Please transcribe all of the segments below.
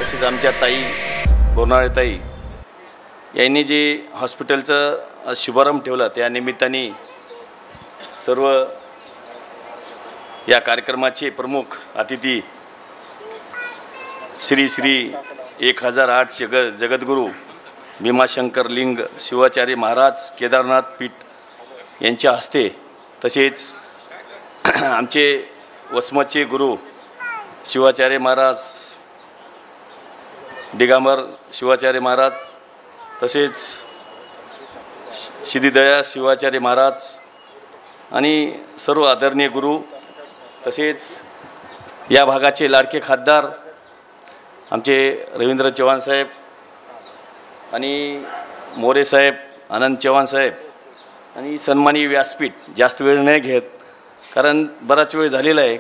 तसेच आमच्या ताई बोरनाळे ताई यांनी जे हॉस्पिटलचा शुभारंभ ठेवला त्या निमित्ताने सर्व या कार्यक्रमाचे प्रमुख अतिथी श्री श्री 1008 जगद्गुरू भीमाशंकर लिंग शिवाचार्य महाराज केदारनाथ पीठ यांच्या हस्ते तसेच आमचे वसमतचे गुरु शिवाचार्य महाराज दिगंबर शिवाचार्य महाराज तसेच सिद्धिदया शिवाचार्य महाराज आणि सर्व आदरणीय गुरु तसेच या भागाचे लाडके खासदार आमचे रवींद्र चव्हाण साहेब आणि मोरे साहेब आनंद चव्हाण साहेब आणि सन्माननीय व्यासपीठ जास्त वेळ नाही घेत कारण बराच वेळ झालेला आहे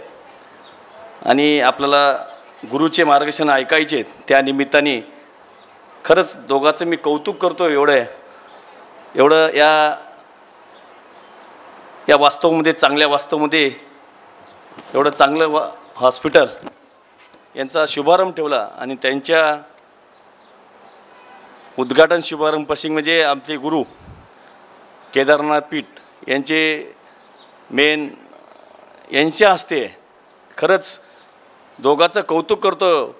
आणि आपल्याला गुरुचे मार्गदर्शन ऐकायचे त्या निमित्ताने खरंच दोघांचं मी कौतुक करतो एवढं या वास्तवामध्ये चांगल्या वास्तवामध्ये एवढं चांगलं हॉस्पिटल यांचा शुभारंभ ठेवला आणि त्यांच्या उद्घाटन शुभारंभ प्रसंगी म्हणजे आमचे गुरु केदारनाथ पीठ यांचे मेन यांच्या हस्ते खरंच दोघांचं कौतुक करतो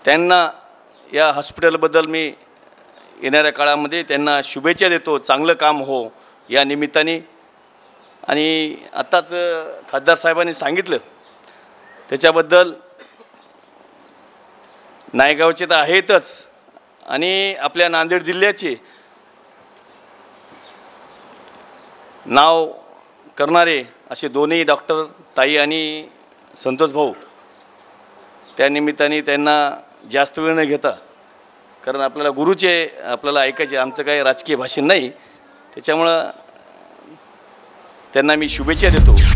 त्यांना या हॉस्पिटलबद्दल मी येणाऱ्या काळामध्ये त्यांना शुभेच्छा देतो चांगलं काम हो या निमित्ताने आणि आत्ताच खासदार साहेबांनी सांगितलं त्याच्याबद्दल नायगावचे तर आहेतच आणि आपल्या नांदेड जिल्ह्याचे नाव करणारे असे दोन्ही डॉक्टर ताई आणि संतोष भाऊ त्या निमित्ताने त्यांना जास्त वेळ न घेता कारण आपल्याला गुरुचे आपल्याला ऐकायचे आमचं काही राजकीय भाषण नाही त्याच्यामुळं त्यांना मी शुभेच्छा देतो.